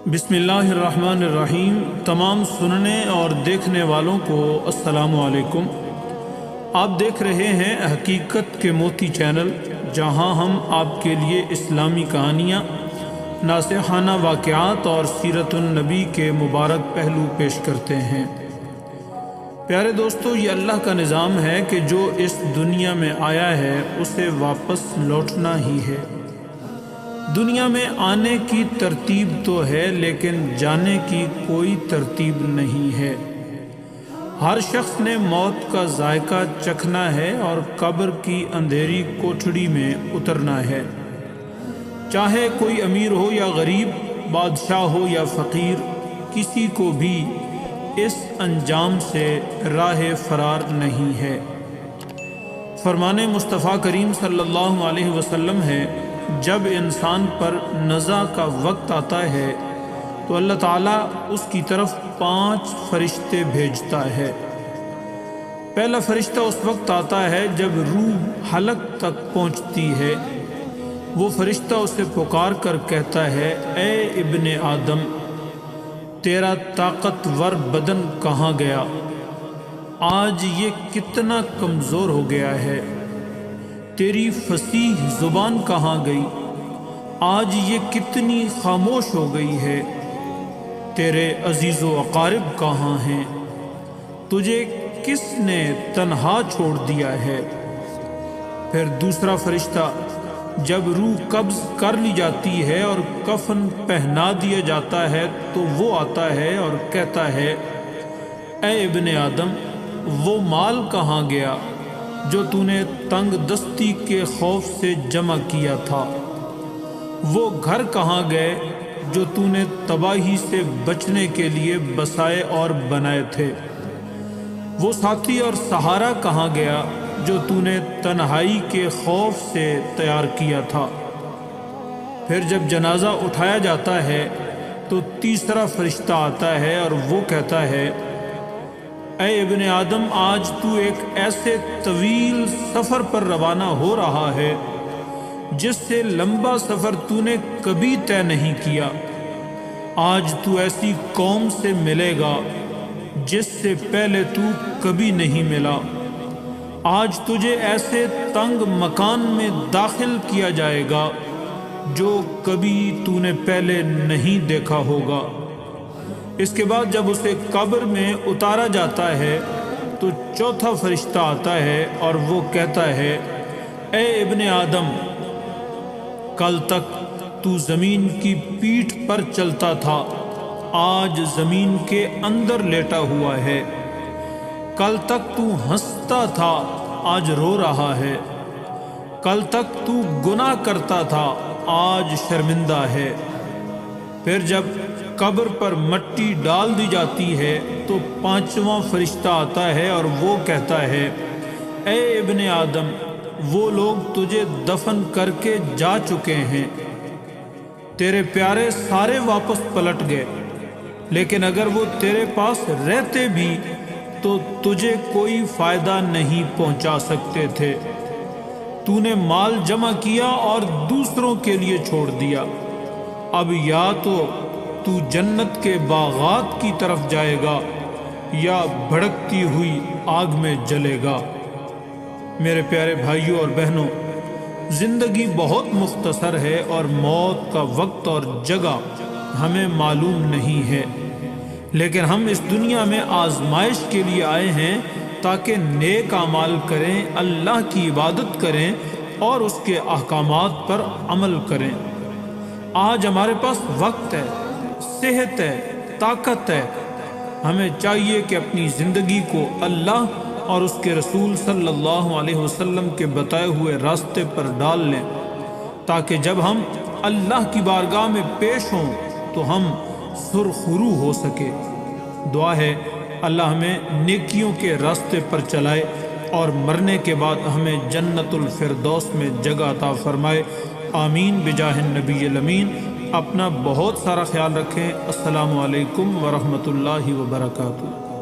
بسم اللہ الرحمن الرحیم۔ تمام سننے اور دیکھنے والوں کو السلام علیکم۔ آپ دیکھ رہے ہیں حقیقت کے موتی چینل، جہاں ہم آپ کے لیے اسلامی کہانیاں، ناصحانہ واقعات اور سیرت النبی کے مبارک پہلو پیش کرتے ہیں۔ پیارے دوستو، یہ اللہ کا نظام ہے کہ جو اس دنیا میں آیا ہے اسے واپس لوٹنا ہی ہے۔ دنیا میں آنے کی ترتیب تو ہے، لیکن جانے کی کوئی ترتیب نہیں ہے۔ ہر شخص نے موت کا ذائقہ چکھنا ہے اور قبر کی اندھیری کوٹھڑی میں اترنا ہے۔ چاہے کوئی امیر ہو یا غریب، بادشاہ ہو یا فقیر، کسی کو بھی اس انجام سے راہ فرار نہیں ہے۔ فرمان مصطفیٰ کریم صلی اللہ علیہ وسلم ہے، جب انسان پر نزع کا وقت آتا ہے تو اللہ تعالیٰ اس کی طرف 5 فرشتے بھیجتا ہے۔ پہلا فرشتہ اس وقت آتا ہے جب روح حلق تک پہنچتی ہے۔ وہ فرشتہ اسے پکار کر کہتا ہے، اے ابن آدم، تیرا طاقتور بدن کہاں گیا؟ آج یہ کتنا کمزور ہو گیا ہے۔ تیری فصیح زبان کہاں گئی؟ آج یہ کتنی خاموش ہو گئی ہے۔ تیرے عزیز و اقارب کہاں ہیں؟ تجھے کس نے تنہا چھوڑ دیا ہے؟ پھر دوسرا فرشتہ جب روح قبض کر لی جاتی ہے اور کفن پہنا دیا جاتا ہے تو وہ آتا ہے اور کہتا ہے، اے ابن آدم، وہ مال کہاں گیا جو تو نے تنگ دستی کے خوف سے جمع کیا تھا؟ وہ گھر کہاں گئے جو تو نے تباہی سے بچنے کے لیے بسائے اور بنائے تھے؟ وہ ساتھی اور سہارا کہاں گیا جو تو نے تنہائی کے خوف سے تیار کیا تھا؟ پھر جب جنازہ اٹھایا جاتا ہے تو تیسرا فرشتہ آتا ہے اور وہ کہتا ہے، اے ابن آدم، آج تو ایک ایسے طویل سفر پر روانہ ہو رہا ہے جس سے لمبا سفر تو نے کبھی طے نہیں کیا۔ آج تو ایسی قوم سے ملے گا جس سے پہلے تو کبھی نہیں ملا۔ آج تجھے ایسے تنگ مکان میں داخل کیا جائے گا جو کبھی تو نے پہلے نہیں دیکھا ہوگا۔ اس کے بعد جب اسے قبر میں اتارا جاتا ہے تو چوتھا فرشتہ آتا ہے اور وہ کہتا ہے، اے ابن آدم، کل تک تو زمین کی پیٹھ پر چلتا تھا، آج زمین کے اندر لیٹا ہوا ہے۔ کل تک تو ہنستا تھا، آج رو رہا ہے۔ کل تک تو گناہ کرتا تھا، آج شرمندہ ہے۔ پھر جب قبر پر مٹی ڈال دی جاتی ہے تو 5واں فرشتہ آتا ہے اور وہ کہتا ہے، اے ابن آدم، وہ لوگ تجھے دفن کر کے جا چکے ہیں۔ تیرے پیارے سارے واپس پلٹ گئے، لیکن اگر وہ تیرے پاس رہتے بھی تو تجھے کوئی فائدہ نہیں پہنچا سکتے تھے۔ تو نے مال جمع کیا اور دوسروں کے لیے چھوڑ دیا۔ اب یا تو جنت کے باغات کی طرف جائے گا یا بھڑکتی ہوئی آگ میں جلے گا۔ میرے پیارے بھائیوں اور بہنوں، زندگی بہت مختصر ہے اور موت کا وقت اور جگہ ہمیں معلوم نہیں ہے، لیکن ہم اس دنیا میں آزمائش کے لیے آئے ہیں تاکہ نیک اعمال کریں، اللہ کی عبادت کریں اور اس کے احکامات پر عمل کریں۔ آج ہمارے پاس وقت ہے، صحت ہے، طاقت ہے۔ ہمیں چاہیے کہ اپنی زندگی کو اللہ اور اس کے رسول صلی اللہ علیہ وسلم کے بتائے ہوئے راستے پر ڈال لیں، تاکہ جب ہم اللہ کی بارگاہ میں پیش ہوں تو ہم سرخرو ہو سکے۔ دعا ہے اللہ ہمیں نیکیوں کے راستے پر چلائے اور مرنے کے بعد ہمیں جنت الفردوس میں جگہ عطا فرمائے۔ آمین بجاہ النبی الامین۔ اپنا بہت سارا خیال رکھیں۔ السلام علیکم ورحمۃ اللہ وبرکاتہ۔